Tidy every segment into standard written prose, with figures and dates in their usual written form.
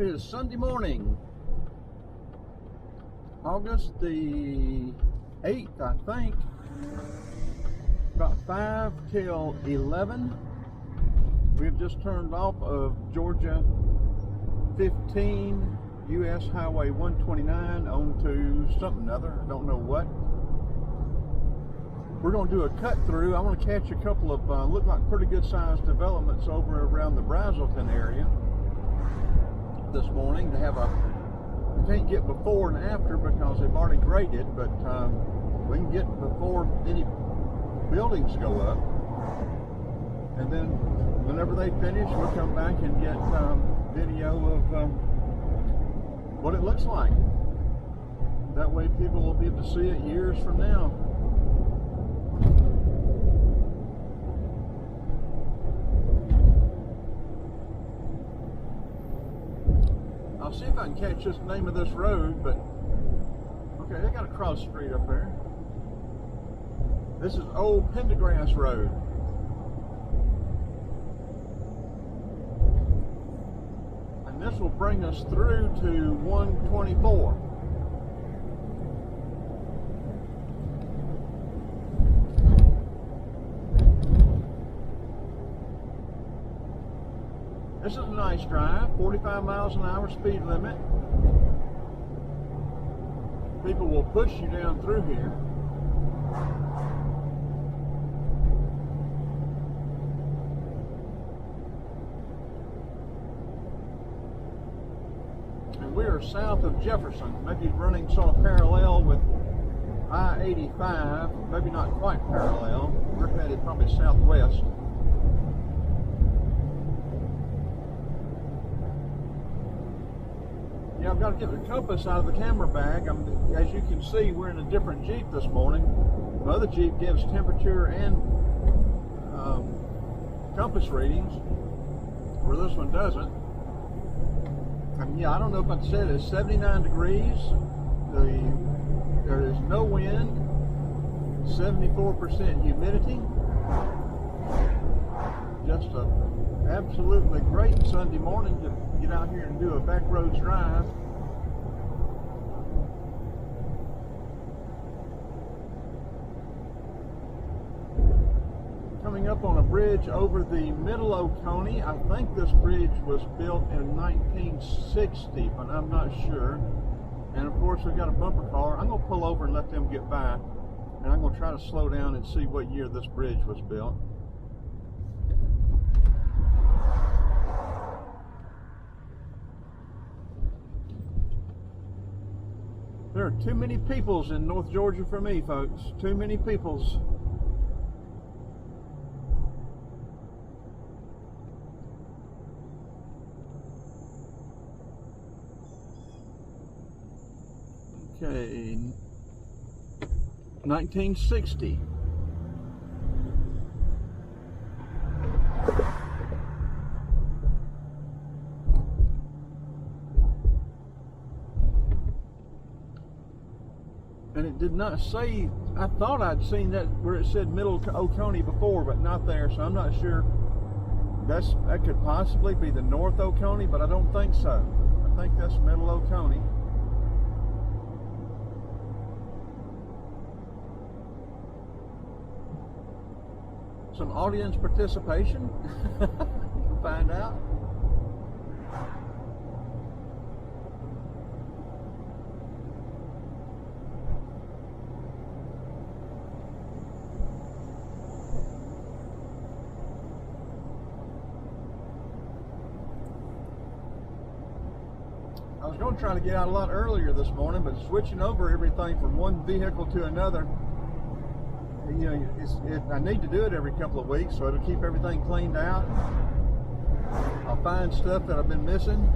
It is Sunday morning, August the 8th, I think. About 5 till 11. We've just turned off of Georgia 15, US Highway 129 onto something other. I don't know what. We're going to do a cut through. I want to catch a couple of look like pretty good sized developments over around the Braselton area this morning. To have I can't get before and after because they've already graded, but we can get before any buildings go up, and then whenever they finish, we'll come back and get video of what it looks like. That way people will be able to see it years from now. I'll see if I can catch the name of this road, but okay, they got a cross street up there. This is Old Pendergrass Road. And this will bring us through to 124. This is a nice drive, 45 miles an hour speed limit. People will push you down through here. And we are south of Jefferson, maybe running sort of parallel with I-85, maybe not quite parallel. We're headed probably southwest. Yeah, I've got to get the compass out of the camera bag. As you can see, we're in a different Jeep this morning. The other Jeep gives temperature and compass readings, where this one doesn't. And yeah, I don't know if I said it, it's 79 degrees. There is no wind, 74% humidity. Just an absolutely great Sunday morning to get out here and do a back roads drive. Coming up on a bridge over the Middle Oconee. I think this bridge was built in 1960, but I'm not sure. And of course we've got a bumper car. I'm going to pull over and let them get by, and I'm going to try to slow down and see what year this bridge was built. There are too many peoples in North Georgia for me, folks. Too many peoples. Okay, 1960. And it did not say, I thought I'd seen that where it said Middle Oconee before, but not there, so I'm not sure. That could possibly be the North Oconee, but I don't think so. I think that's Middle Oconee. Some audience participation. Find out. I was going to try to get out a lot earlier this morning, but switching over everything from one vehicle to another, you know, I need to do it every couple of weeks, so it'll keep everything cleaned out. I'll find stuff that I've been missing.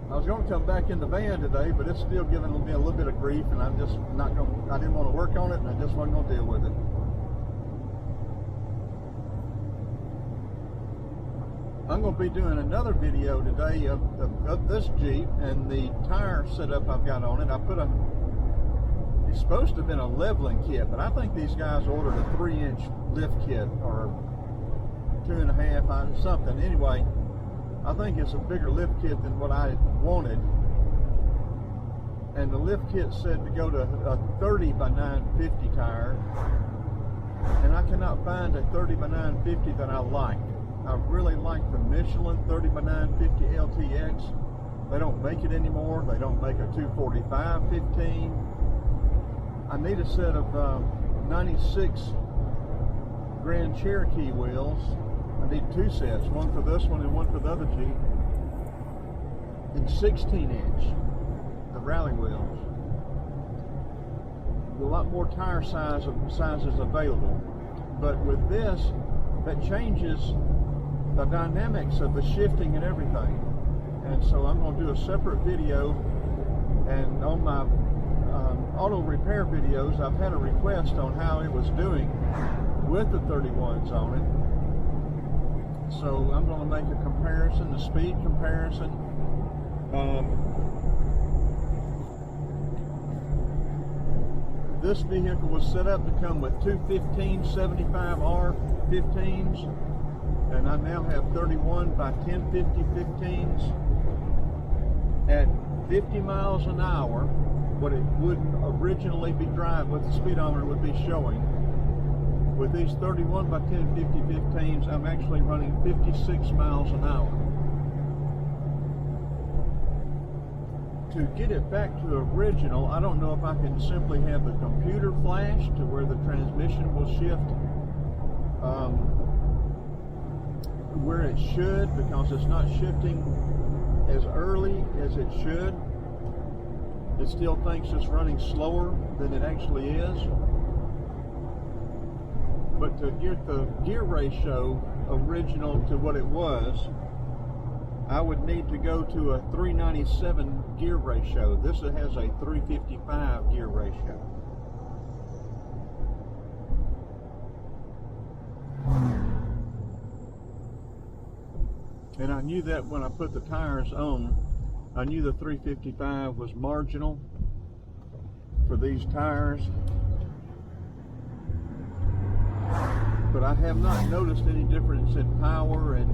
I was going to come back in the van today, but it's still giving me a little bit of grief, and I'm just not going. I didn't want to work on it, and I just wasn't going to deal with it. I'm going to be doing another video today of this Jeep and the tire setup I've got on it. I put it's supposed to have been a leveling kit, but I think these guys ordered a 3-inch lift kit or 2.5, something. Anyway, I think it's a bigger lift kit than what I wanted. And the lift kit said to go to a 30 by 950 tire. And I cannot find a 30 by 950 that I like. I really like the Michelin 30 by 950 LTX. They don't make it anymore. They don't make a 245 15. I need a set of 96 Grand Cherokee wheels. I need 2 sets, one for this one and one for the other Jeep. And 16-inch, the rally wheels. A lot more tire sizes available. But with this, that changes the dynamics of the shifting and everything. And so I'm going to do a separate video, and on my auto repair videos I've had a request on how it was doing with the 31s on it. So I'm going to make a comparison, the speed comparison. This vehicle was set up to come with two 1575R 15s, and I now have 31 by 1050 15s. At 50 miles an hour, what it would originally be driving, what the speedometer would be showing, with these 31 by 1050 15s, I'm actually running 56 miles an hour. To get it back to original, I don't know if I can simply have the computer flash to where the transmission will shift where it should, because it's not shifting as early as it should. It still thinks it's running slower than it actually is. But to get the gear ratio original to what it was, I would need to go to a 397 gear ratio. This has a 355 gear ratio. And I knew that when I put the tires on. I knew the 355 was marginal for these tires. But I have not noticed any difference in power and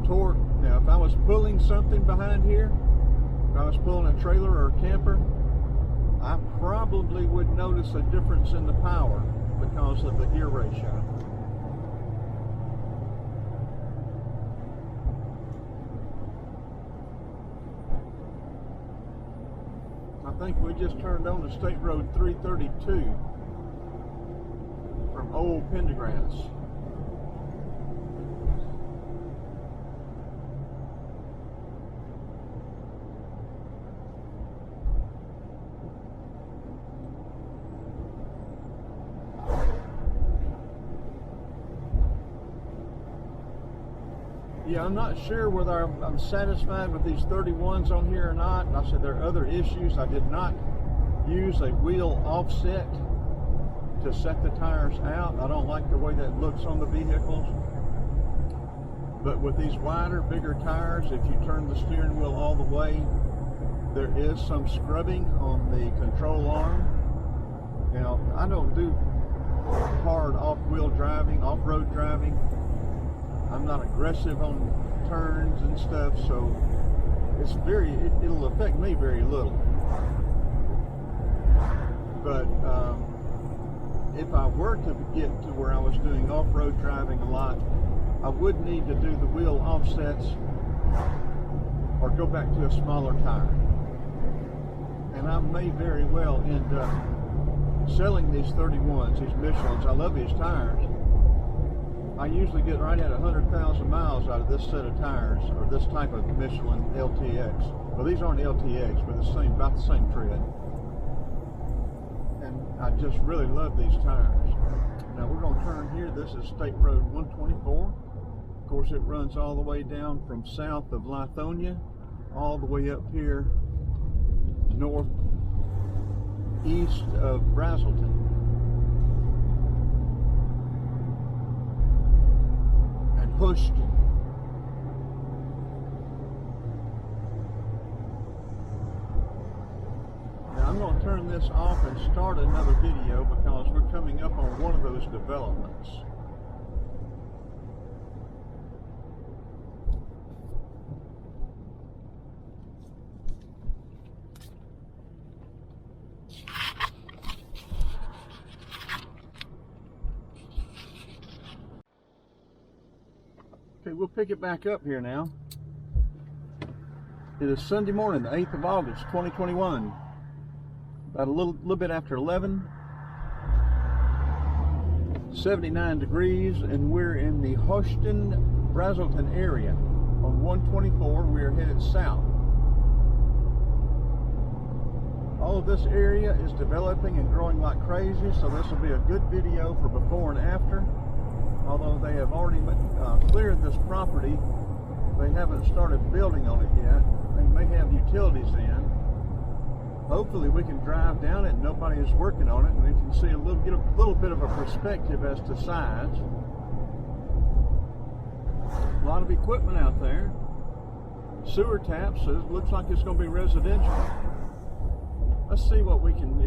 torque. Now, if I was pulling something behind here, if I was pulling a trailer or a camper, I probably would notice a difference in the power because of the gear ratio. I think we just turned on to State Road 332 from Old Pendergrass. Yeah, I'm not sure whether I'm satisfied with these 31s on here or not. I said there are other issues. I did not use a wheel offset to set the tires out. I don't like the way that looks on the vehicles. But with these wider, bigger tires, if you turn the steering wheel all the way, there is some scrubbing on the control arm. Now, I don't do hard off-wheel driving, off-road driving. I'm not aggressive on turns and stuff, so it'll affect me very little. But if I were to get to where I was doing off-road driving a lot, I would need to do the wheel offsets or go back to a smaller tire. And I may very well end up selling these 31s, these Michelins. I love these tires. I usually get right at 100,000 miles out of this set of tires, or this type of Michelin LTX. Well, these aren't LTX, but about the same tread. And I just really love these tires. Now we're going to turn here. This is State Road 124. Of course, it runs all the way down from south of Lithonia, all the way up here northeast of Braselton. Pushed. Now I'm going to turn this off and start another video because we're coming up on one of those developments. Okay, we'll pick it back up here now. It is Sunday morning, the 8th of August, 2021. About a little bit after 11. 79 degrees, and we're in the Houston, Braselton area. On 124, we're headed south. All of this area is developing and growing like crazy, so this will be a good video for before and after. Although they have already cleared this property, they haven't started building on it yet. They may have utilities in. Hopefully we can drive down it and nobody is working on it, and we can see get a little bit of a perspective as to size. A lot of equipment out there. Sewer taps, so it looks like it's going to be residential. Let's see if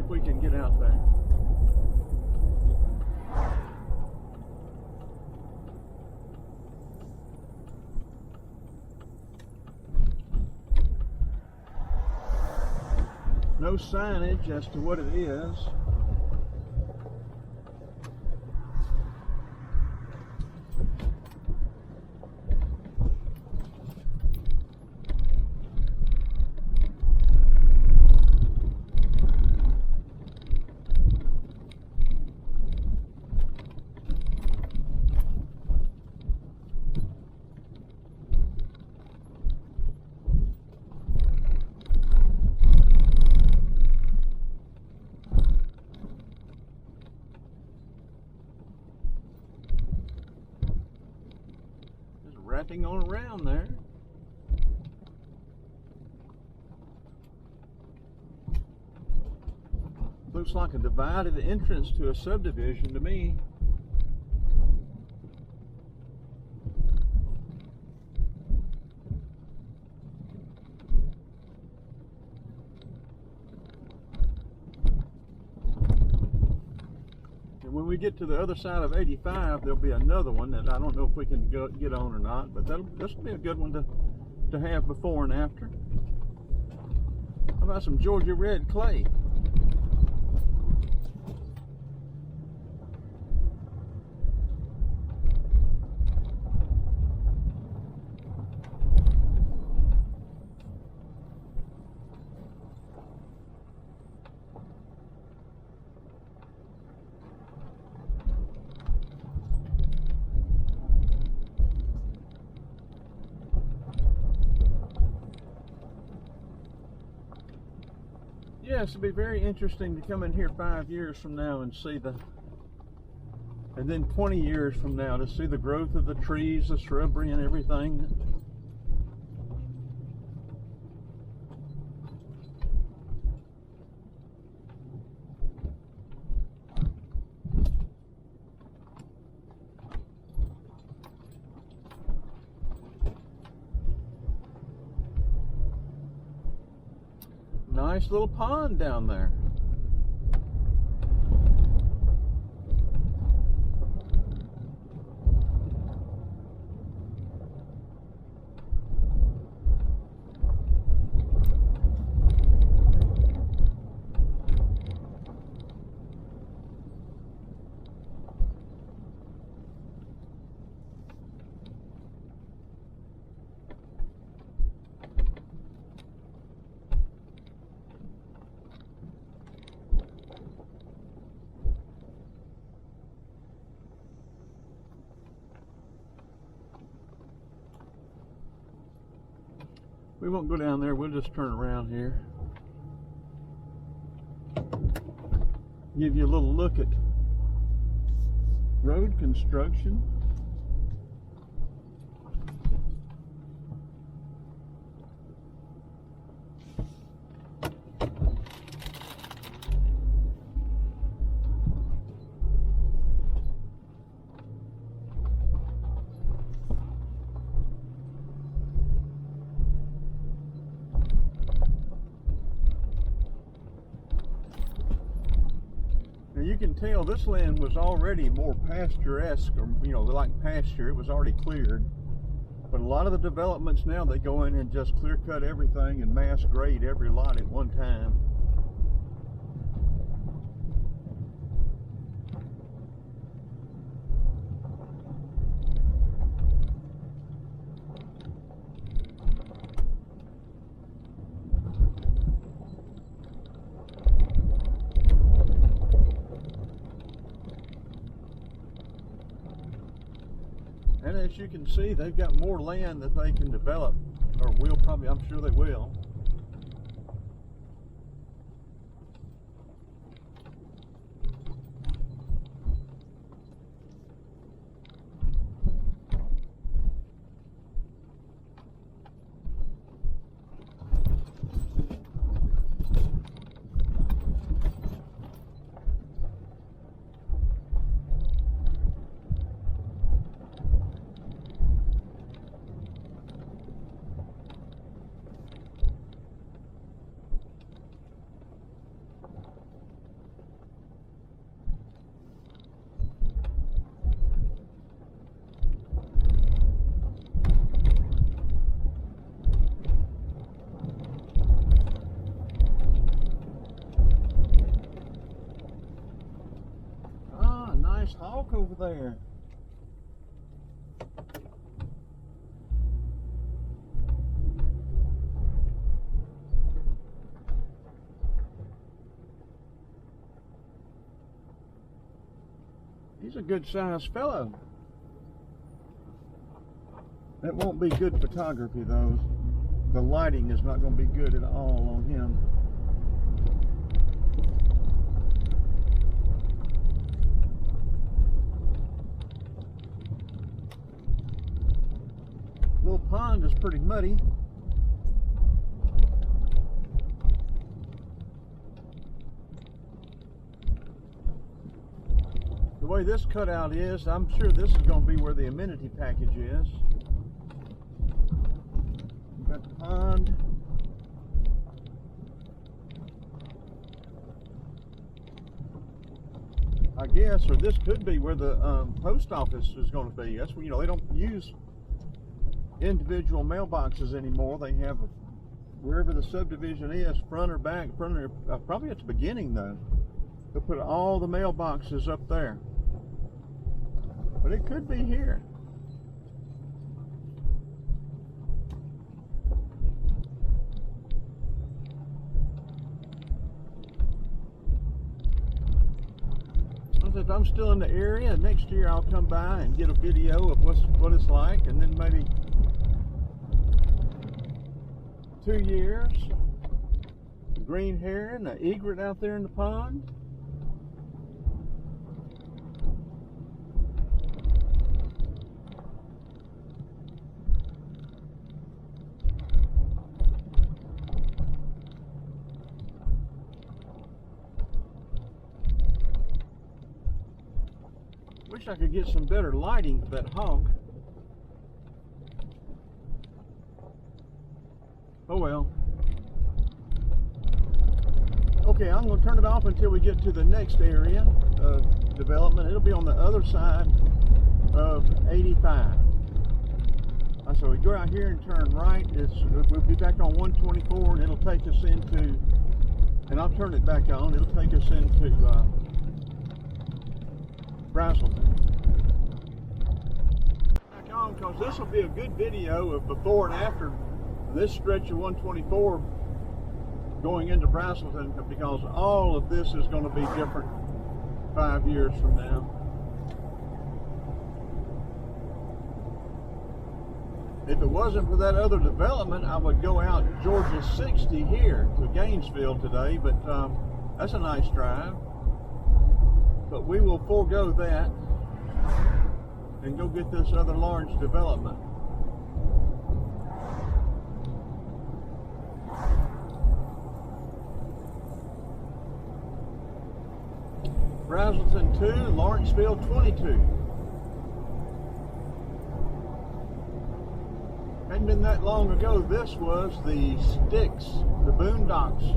we can get out there. No signage as to what it is. Wrapping on around there. Looks like a divided entrance to a subdivision to me. When we get to the other side of 85, there'll be another one that I don't know if we can get on or not, but this will be a good one to have before and after. How about some Georgia red clay? Yes, it'll be very interesting to come in here 5 years from now and see and then 20 years from now to see the growth of the trees, the shrubbery, and everything. Nice little pond down there. We won't go down there, we'll just turn around here. Give you a little look at road construction. You can tell this land was already more pasture-esque, or like pasture. It was already cleared. But a lot of the developments now, they go in and just clear cut everything and mass grade every lot at one time. And as you can see, they've got more land that they can develop, or will probably, I'm sure they will. Nice hawk over there. He's a good sized fellow. That won't be good photography though. The lighting is not going to be good at all on him. Little pond is pretty muddy. The way this cutout is, I'm sure this is going to be where the amenity package is. We've got the pond. I guess, or this could be where the post office is going to be. That's where, you know, they don't use individual mailboxes anymore. They have wherever the subdivision is, front or back, probably at the beginning though. They'll put all the mailboxes up there. But it could be here. If I'm still in the area, next year I'll come by and get a video of what it's like, and then maybe 2 years, the green heron, the egret out there in the pond. Wish I could get some better lighting for that hawk. Oh well. Okay, I'm going to turn it off until we get to the next area of development. It'll be on the other side of 85. So we go out here and turn right. We'll be back on 124, and it'll take us into, and I'll turn it back on, it'll take us into Braselton. Back on, because this will be a good video of before and after this stretch of 124 going into Braselton, because all of this is going to be different 5 years from now. If it wasn't for that other development, I would go out Georgia 60 here to Gainesville today, but that's a nice drive. But we will forego that and go get this other large development. Braselton 2, Lawrenceville 22. Hadn't been that long ago, this was the sticks, the boondocks.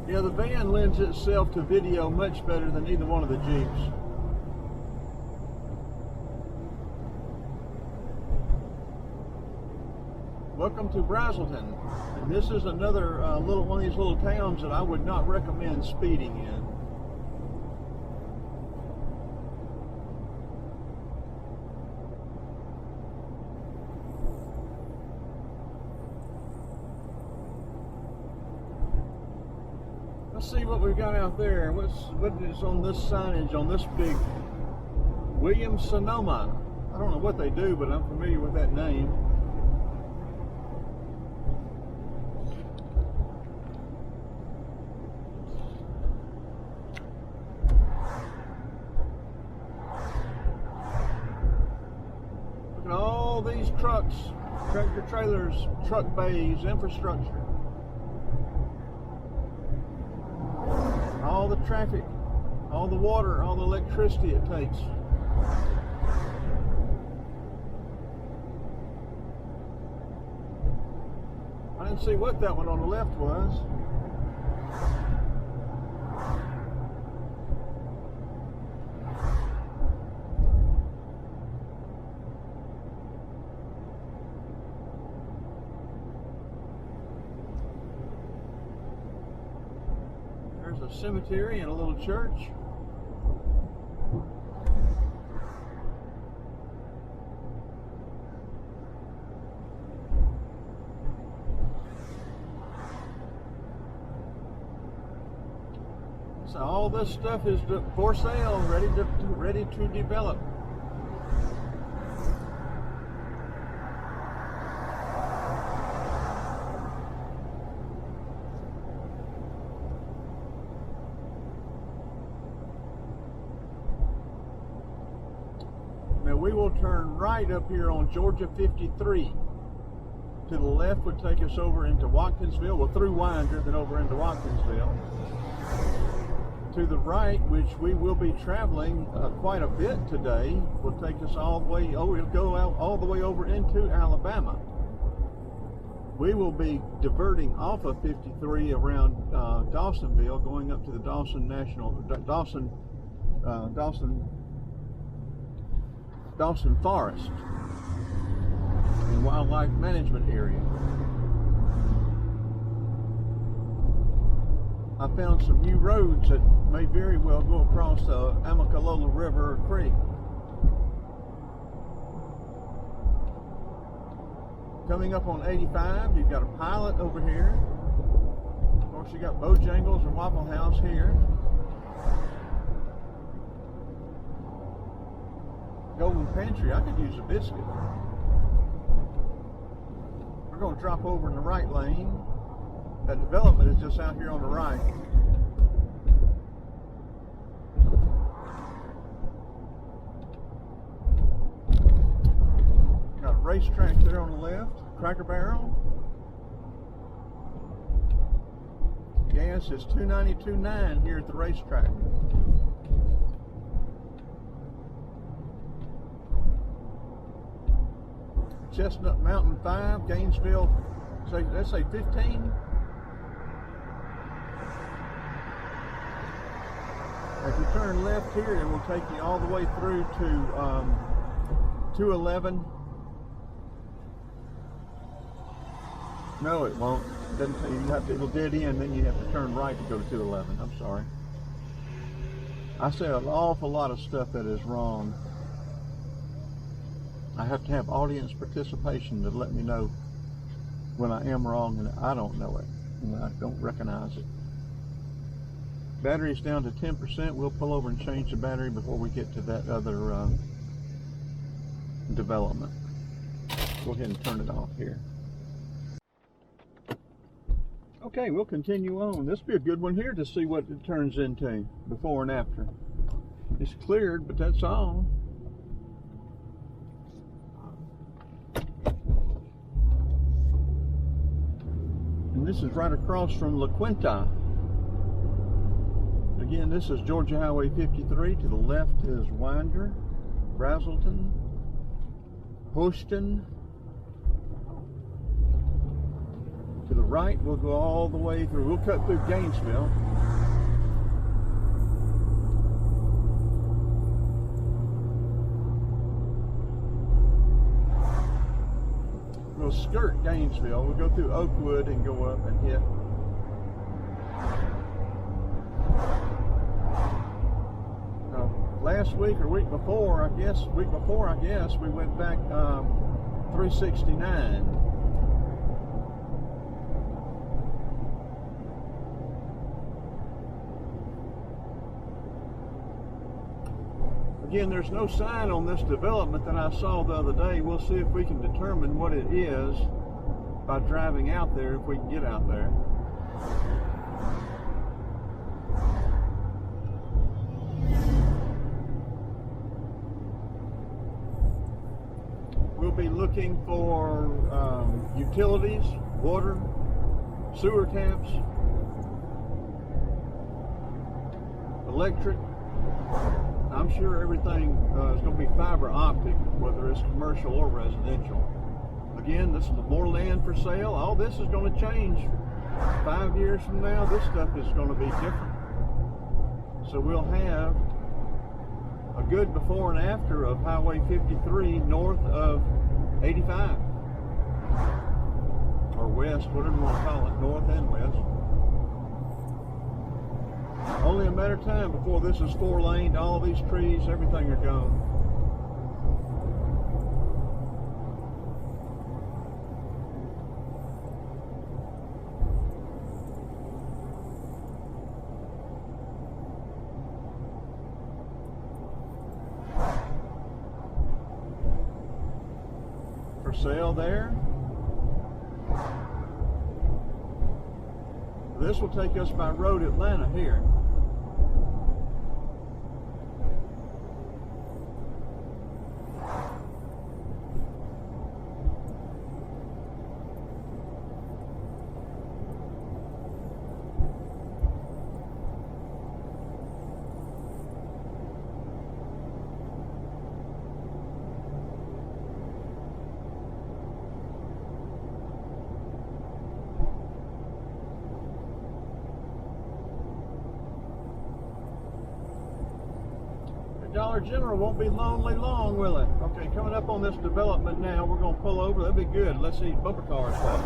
Yeah, the van lends itself to video much better than either one of the Jeeps. Welcome to Braselton, and this is another one of these little towns that I would not recommend speeding in. Let's see what we've got out there. What is on this signage on this big Williams-Sonoma? I don't know what they do, but I'm familiar with that name. Look at all these trucks, tractor trailers, truck bays, infrastructure. All the traffic, all the water, all the electricity it takes. I didn't see what that one on the left was. There's a cemetery and a little church. So all this stuff is for sale, ready to develop. Now we will turn right up here on Georgia 53. To the left would take us over into Watkinsville, well through Winder, then over into Watkinsville. To the right, which we will be traveling quite a bit today, will take us all the way over, it'll go out all the way over into Alabama. We will be diverting off of 53 around Dawsonville, going up to the Dawson Forest and Wildlife Management Area. I found some new roads that may very well go across the Amicalola River or Creek. Coming up on 85, you've got a Pilot over here. Of course, you got Bojangles and Waffle House here. Golden Pantry, I could use a biscuit. We're going to drop over in the right lane. That development is just out here on the right. Got a racetrack there on the left, Cracker Barrel. Gas is $2.92.9 here at the racetrack. Chestnut Mountain 5, Gainesville, let's say 15. If you turn left here, it will take you all the way through to 211. No, it won't. It doesn't tell you. It'll dead end, then you have to turn right to go to 211. I'm sorry. I say an awful lot of stuff that is wrong. I have to have audience participation to let me know when I am wrong and I don't know it, and I don't recognize it. Battery's down to 10%. We'll pull over and change the battery before we get to that other development. Go ahead and turn it off here. Okay, we'll continue on. This will be a good one here to see what it turns into before and after. It's cleared, but that's all. And this is right across from La Quinta. Again, this is Georgia Highway 53. To the left is Winder, Braselton, Houston, To the right, we'll go all the way through. We'll cut through Gainesville. We'll skirt Gainesville. We'll go through Oakwood and go up and hit. Last week or week before, I guess, we went back 369. Again, there's no sign on this development that I saw the other day. We'll see if we can determine what it is by driving out there, if we can get out there. We'll be looking for utilities, water, sewer taps, electric. I'm sure everything is going to be fiber optic, whether it's commercial or residential. Again, this is more land for sale. All this is going to change. 5 years from now, this stuff is going to be different. So we'll have a good before and after of Highway 53 north of 85. Or west, whatever you want to call it, north and west. Only a matter of time before this is 4-laned. All these trees, everything are gone. For sale there. This will take us by Road Atlanta here. Dollar General won't be lonely long, will it? Okay, coming up on this development now, we're going to pull over. That'll be good. Let's see bumper car stuff.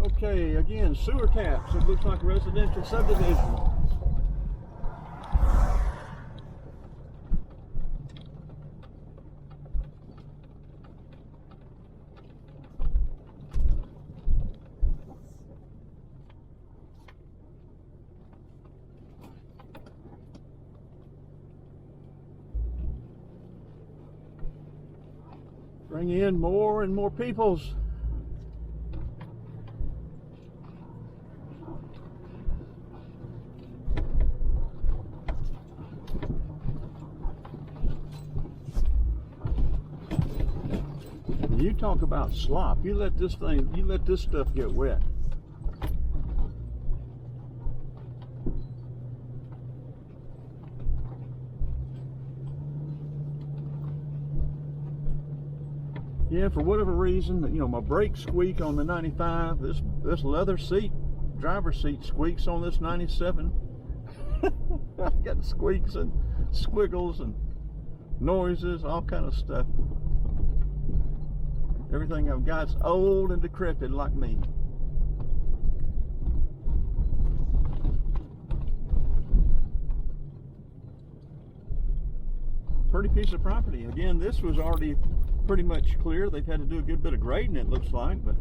Okay, again, sewer taps. It looks like a residential subdivision. Bring in more and more peoples. You talk about slop. You let this stuff get wet. Yeah, for whatever reason, you know, my brakes squeak on the 95. This leather seat, driver's seat squeaks on this 97. I got squeaks and squiggles and noises, all kind of stuff. Everything I've got's old and decrepit like me. Pretty piece of property. Again, this was already pretty much clear. They've had to do a good bit of grading, it looks like, but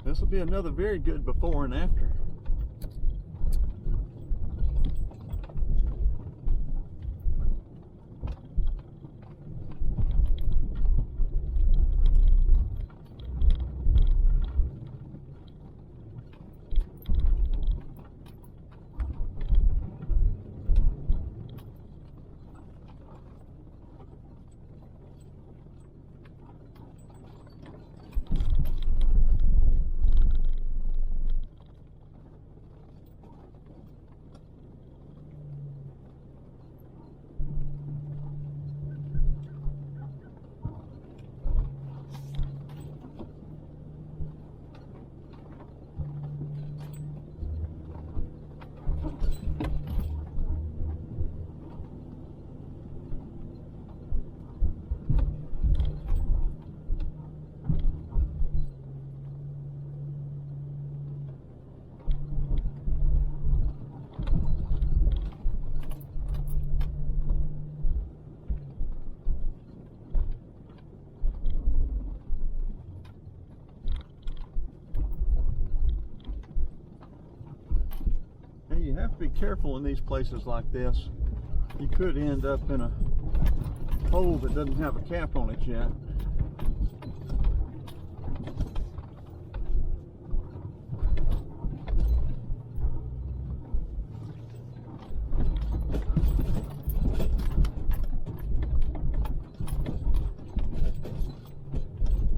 this will be another very good before and after. to be careful in these places like this. You could end up in a hole that doesn't have a cap on it yet.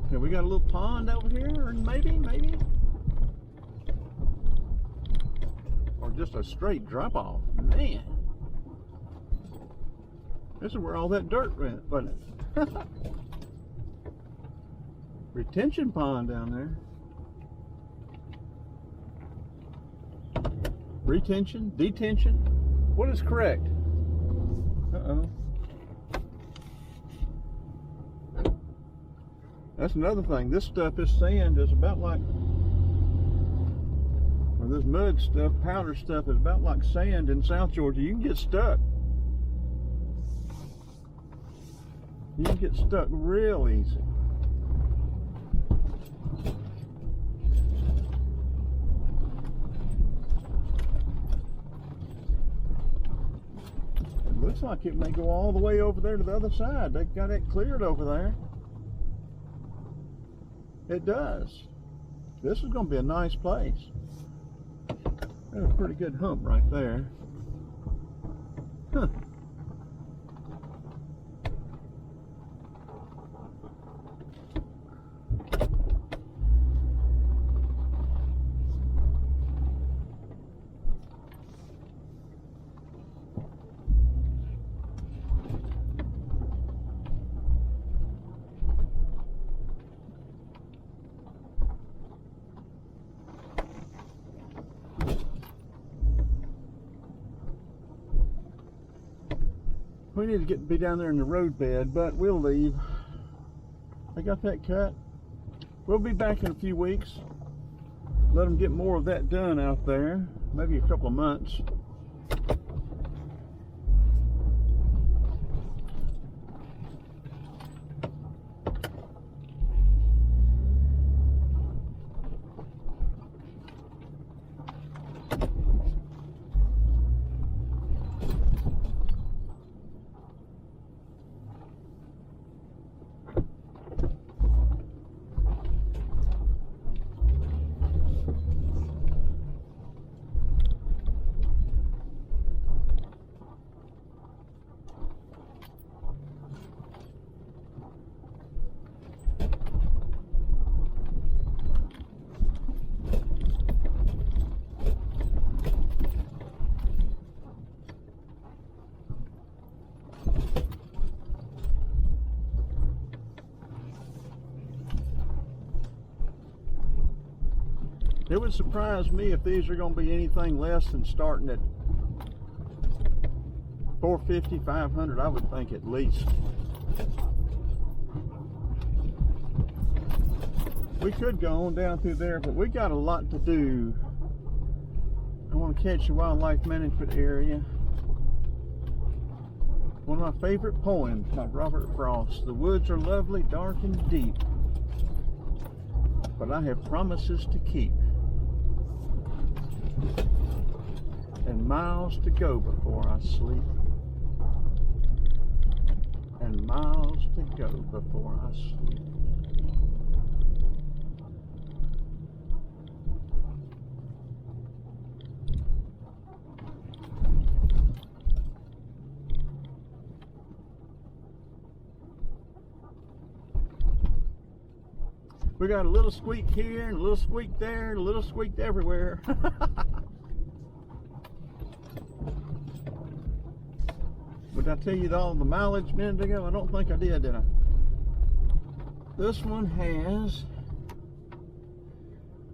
Okay, we got a little pond over here, or maybe. Or just a straight drop off. Man. This is where all that dirt went, wasn't it? Retention pond down there. Retention? Detention? What is correct? Uh-oh. That's another thing. This stuff, this sand is about like, or this mud stuff, powder stuff is about like sand in South Georgia. You can get stuck. You can get stuck real easy. It looks like it may go all the way over there to the other side. They've got it cleared over there. It does. This is going to be a nice place. There's a pretty good hump right there. Huh. We need to be down there in the road bed, but we'll leave. I got that cut. We'll be back in a few weeks. Let them get more of that done out there. Maybe a couple of months. It would surprise me if these are going to be anything less than starting at $450, $500, I would think at least. We could go on down through there, but we got a lot to do. I want to catch the wildlife management area. One of my favorite poems by Robert Frost. The woods are lovely, dark and deep, but I have promises to keep. And miles to go before I sleep. And miles to go before I sleep. We got a little squeak here and a little squeak there and a little squeak everywhere. Did I tell you all the mileage a minute ago? I don't think I did I? This one has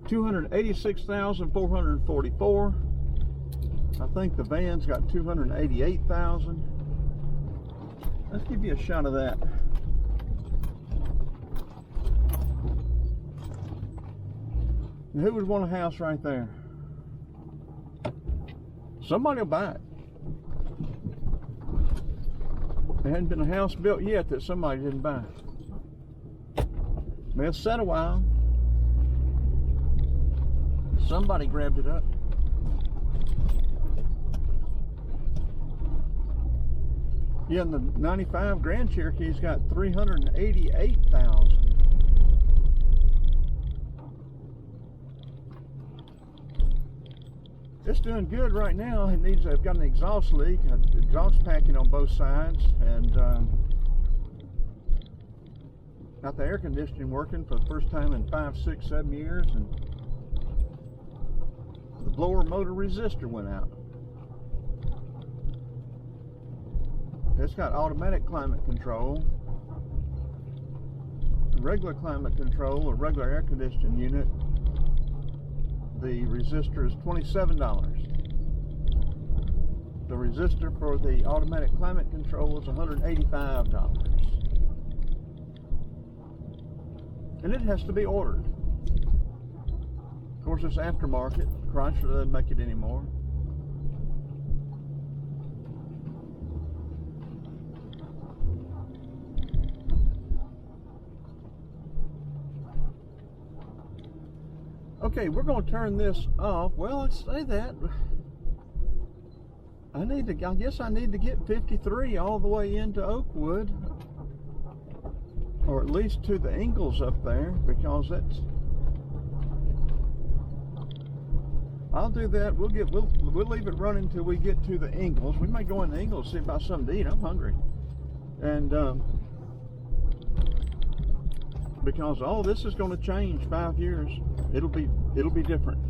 286,444. I think the van's got 288,000. Let's give you a shot of that. And who would want a house right there? Somebody will buy it. There hadn't been a house built yet that somebody didn't buy. May have sat a while. Somebody grabbed it up. Yeah, and the 95 Grand Cherokee's got 388,000. It's doing good right now. I've got an exhaust leak, exhaust packing on both sides, and got the air conditioning working for the first time in 5, 6, 7 years, and the blower motor resistor went out. It's got automatic climate control, regular climate control, a regular air conditioning unit. The resistor is $27. The resistor for the automatic climate control is $185. And it has to be ordered. Of course, it's aftermarket. Chrysler doesn't make it anymore. Okay, we're going to turn this off. Well, let's say that. I guess I need to get 53 all the way into Oakwood, or at least to the Ingalls up there, because that's. I'll do that. We'll leave it running until we get to the Ingalls. We may go in the Ingalls and see about something to eat. I'm hungry, and because all this is going to change 5 years. It'll be different.